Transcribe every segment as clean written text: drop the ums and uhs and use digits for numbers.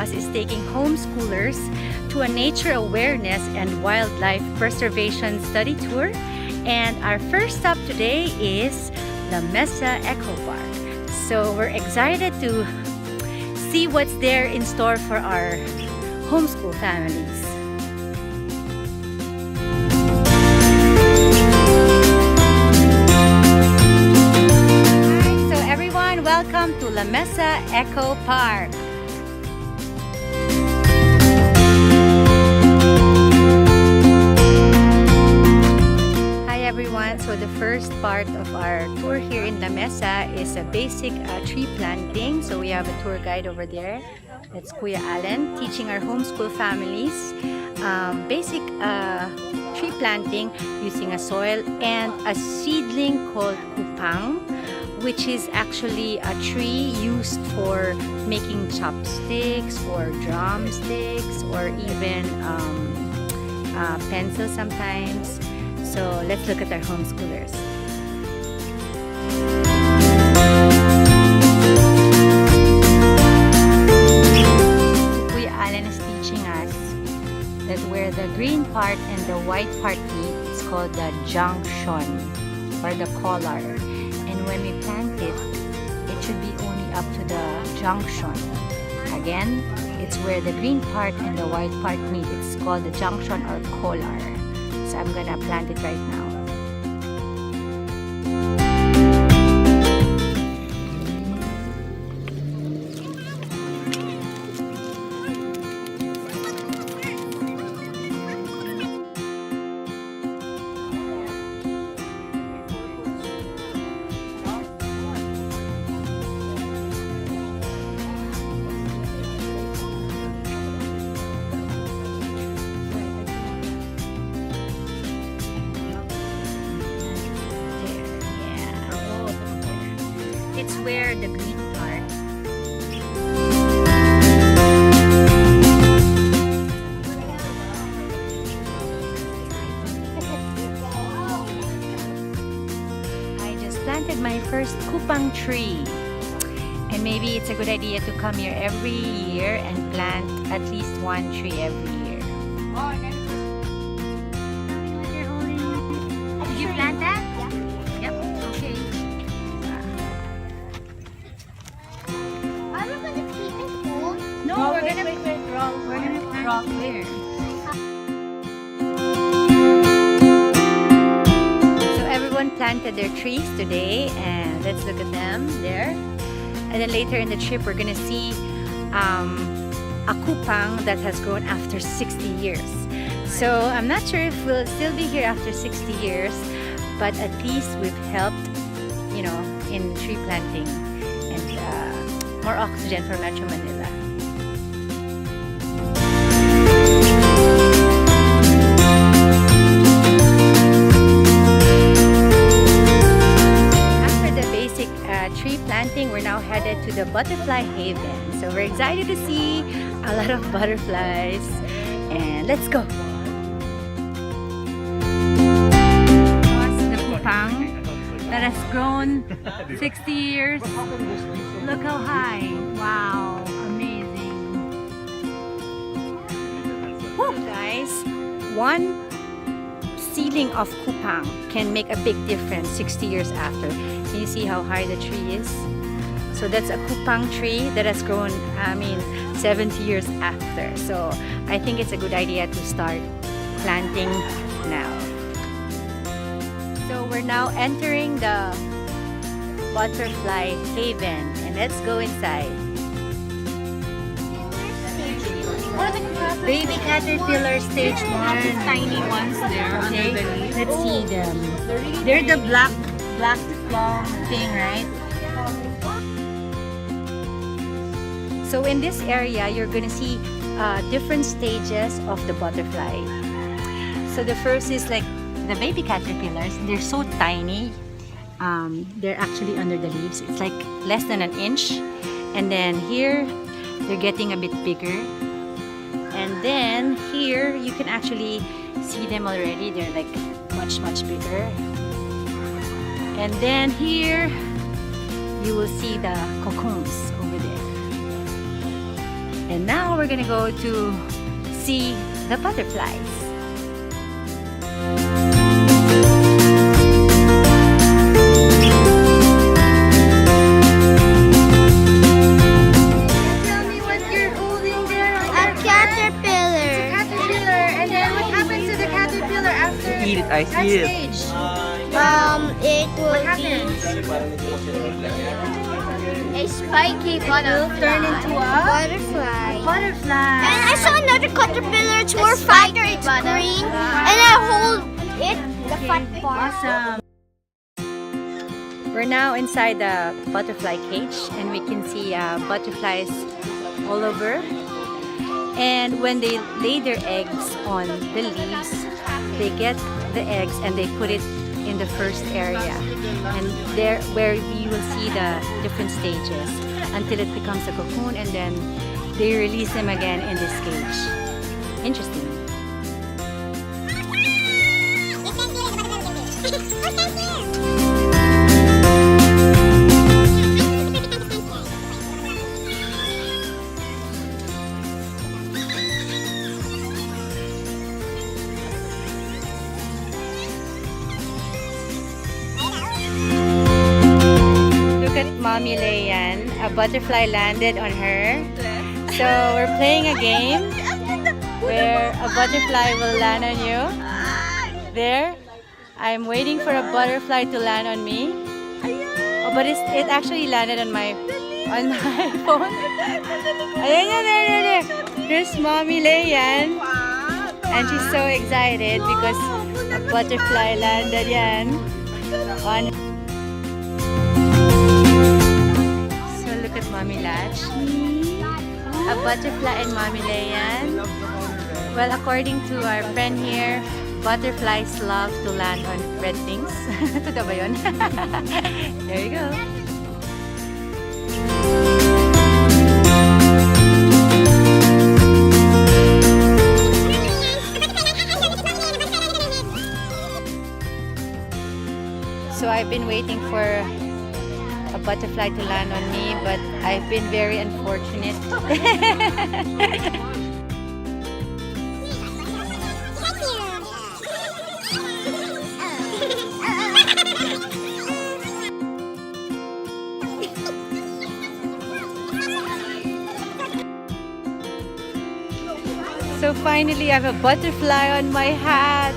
us is taking homeschoolers to a nature awareness and wildlife preservation study tour. And our first stop today is La Mesa Eco Park. So we're excited to see what's there in store for our homeschool families. Hi, so everyone, welcome to La Mesa Eco Park. So the first part of our tour here in La Mesa is a basic tree planting. So we have a tour guide over there. That's Kuya Allen teaching our homeschool families basic tree planting using a soil and a seedling called kupang, which is actually a tree used for making chopsticks or drumsticks or even pencils sometimes. So let's look at our homeschoolers. Kuya Allen is teaching us that where the green part and the white part meet, it's called the junction or the collar. And when we plant it, it should be only up to the junction. Again, it's where the green part and the white part meet. It's called the junction or collar. So I'm gonna plant it right now. It's where the green part. I just planted my first kupang tree. And maybe it's a good idea to come here every year and plant at least one tree every year. Did you plant that? Yep. Okay. No, we're gonna rock here. So everyone planted their trees today, and let's look at them there. And then later in the trip, we're gonna see a kupang that has grown after 60 years. So I'm not sure if we'll still be here after 60 years, but at least we've helped, you know, in tree planting and more oxygen for Metro Manila. Tree planting, we're now headed to the Butterfly Haven. So we're excited to see a lot of butterflies. And let's go! The kupang that has grown 60 years. Look how high. Wow, amazing. Woo, guys, one seedling of kupang can make a big difference 60 years after. Can you see how high the tree is? So that's a kupang tree that has grown, 70 years after. So I think it's a good idea to start planting now. So we're now entering the Butterfly Haven, and let's go inside. Baby caterpillar stage 1. Tiny ones there. Okay, let's see them. They're the black long thing, right? So in this area, you're gonna see different stages of the butterfly. So the first is like the baby caterpillars. They're so tiny. They're actually under the leaves. It's like less than an inch. And then here, they're getting a bit bigger. And then here, you can actually see them already. They're like much bigger. And then here, you will see the cocoons over there. And now we're gonna go to see the butterflies. Tell me what you're holding there. A caterpillar. It's a caterpillar. And then what happens to the caterpillar after Eat it, I that see it. stage? It will What be happens? a spiky butterfly. Turn into a butterfly. butterfly. And I saw another caterpillar. It's more fatter. It's green. And I hold it, the fat part. Awesome. We're now inside the butterfly cage and we can see butterflies all over. And when they lay their eggs on the leaves, they get the eggs and they put it in the first area. And there where we will see the different stages until it becomes a cocoon, and then they release them again in this cage. Interesting. Look at Mommy Leyan. A butterfly landed on her. So we're playing a game where a butterfly will land on you. There. I'm waiting for a butterfly to land on me. Oh, but it actually landed on my phone. Ayan, there. There's Mommy Leyan. And she's so excited because a butterfly landed yan on. So look at Mommy Latch. A butterfly and Mommy Leyan. Well, according to our friend here, butterflies love to land on red things. Totoo ba yun? There you go. So I've been waiting for a butterfly to land on me, but I've been very unfortunate. So finally, I have a butterfly on my hat.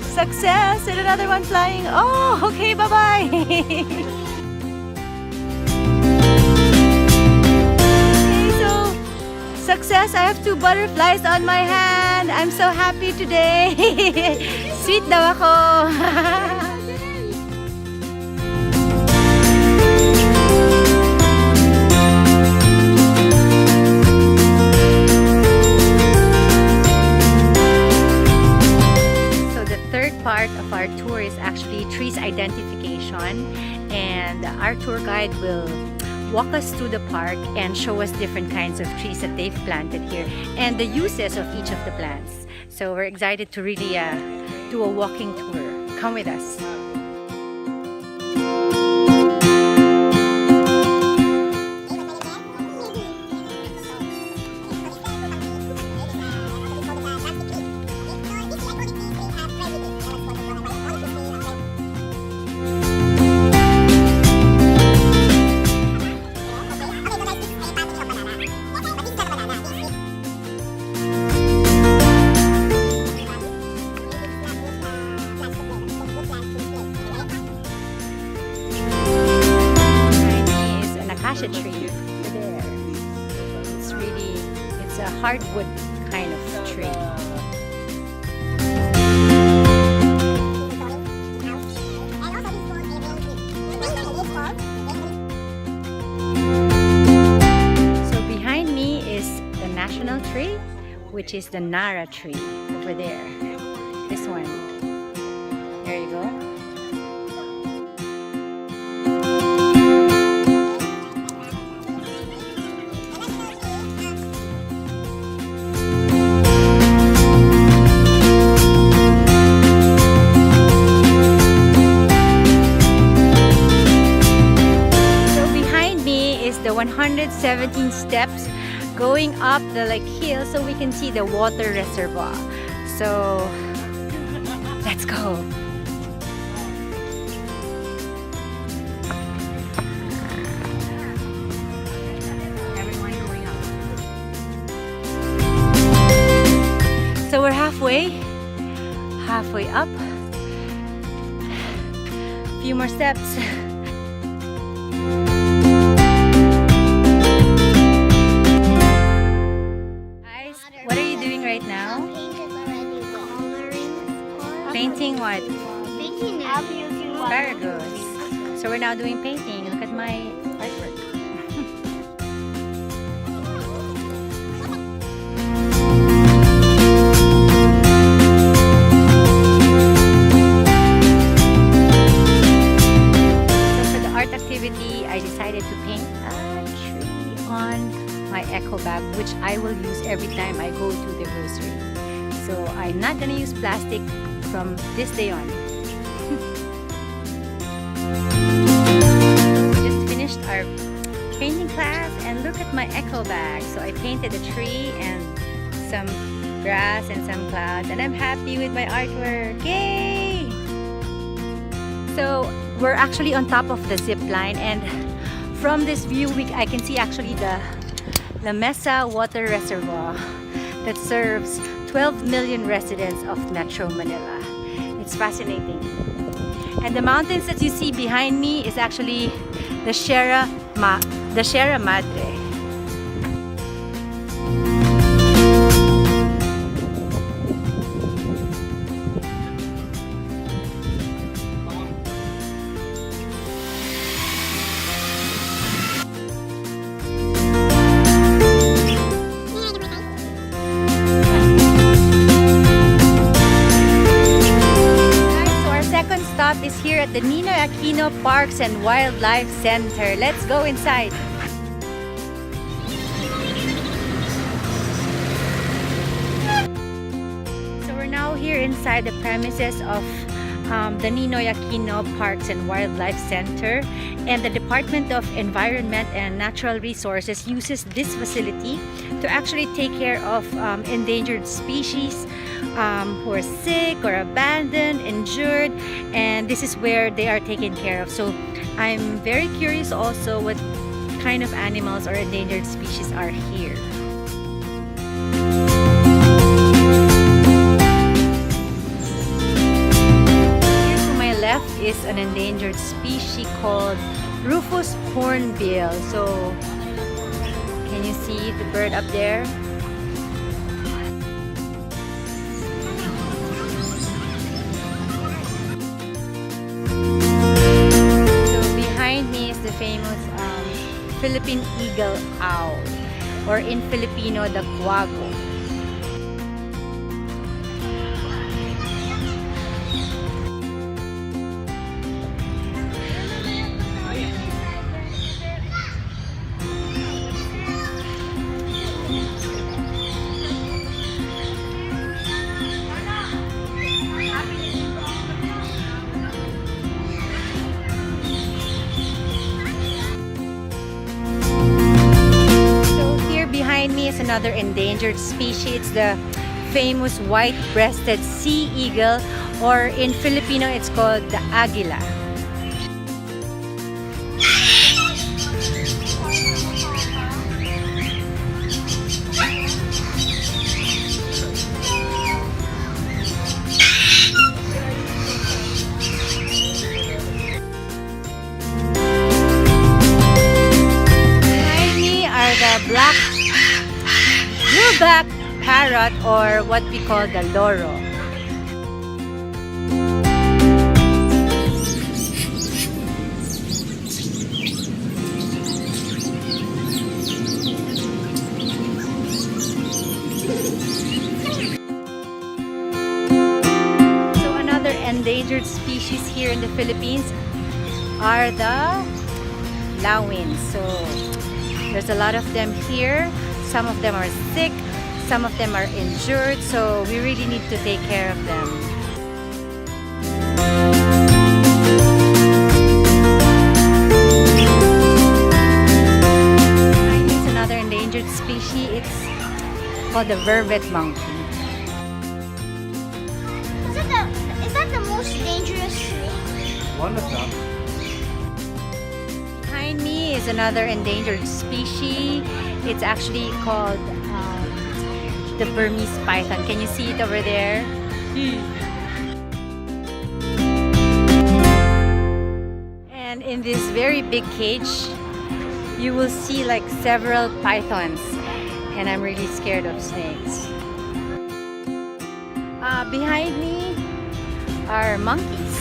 Success! And another one flying. Oh, okay, bye-bye. Okay, so success! I have 2 butterflies on my hand. I'm so happy today. Sweet daw ako. Part of our tour is actually trees identification, and our tour guide will walk us through the park and show us different kinds of trees that they've planted here and the uses of each of the plants. So we're excited to really do a walking tour. Come with us. Acacia tree there. It's a hardwood kind of tree. So behind me is the national tree, which is the Nara tree over there. This one. There you go. The 117 steps going up the like hill so we can see the water reservoir. So let's go. Everyone going up. So we're halfway up. Few more steps. Guys, what are you doing right now? Painting what? Painting it. Very good. So we're now doing painting. Look at my artwork. I decided to paint a tree on my eco bag, which I will use every time I go to the grocery. So I'm not gonna use plastic from this day on. We just finished our painting class and look at my eco bag. So I painted a tree and some grass and some clouds, and I'm happy with my artwork. Yay! So we're actually on top of the zip line, and from this view I can see actually the La Mesa water reservoir that serves 12 million residents of Metro Manila. It's fascinating. And the mountains that you see behind me is actually the Sierra Madre. Stop is here at the Ninoy Aquino Parks and Wildlife Center. Let's go inside. So we're now here inside the premises of the Ninoy Aquino Parks and Wildlife Center, and the Department of Environment and Natural Resources uses this facility to actually take care of endangered species who are sick or abandoned, injured, and this is where they are taken care of. So I'm very curious also what kind of animals or endangered species are here. Here to my left is an endangered species called Rufous hornbill. So can you see the bird up there? The famous Philippine eagle owl, or in Filipino, the quago. Me is another endangered species. It's the famous white-breasted sea eagle, or in Filipino it's called the águila. Behind me are the blueback parrot, or what we call the loro. So another endangered species here in the Philippines are the lawins. So there's a lot of them here. Some of them are sick, some of them are injured, so we really need to take care of them. Another endangered species It's called the vervet monkey. Is that the most dangerous snake? One of them. Behind me is another endangered species. It's actually called the Burmese python. Can you see it over there? And in this very big cage, you will see like several pythons. And I'm really scared of snakes. Behind me are monkeys.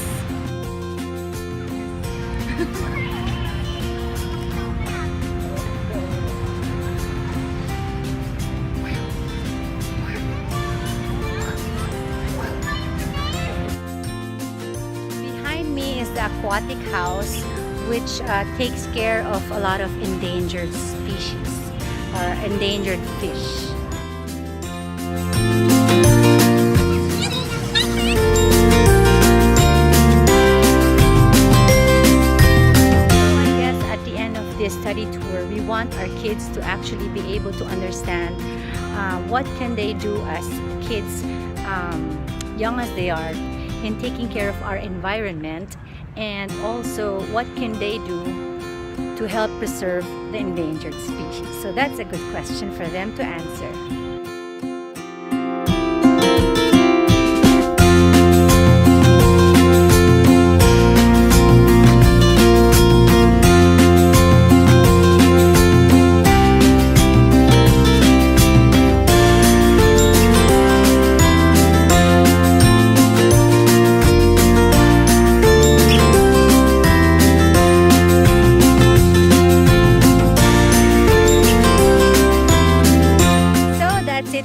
Behind me is the aquatic house, which takes care of a lot of endangered species or endangered fish. Study tour, we want our kids to actually be able to understand what can they do as kids, young as they are, in taking care of our environment, and also what can they do to help preserve the endangered species. So that's a good question for them to answer.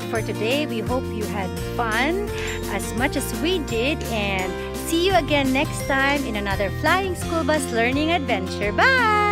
For today, we hope you had fun as much as we did, and see you again next time in another Flying School Bus Learning Adventure. Bye!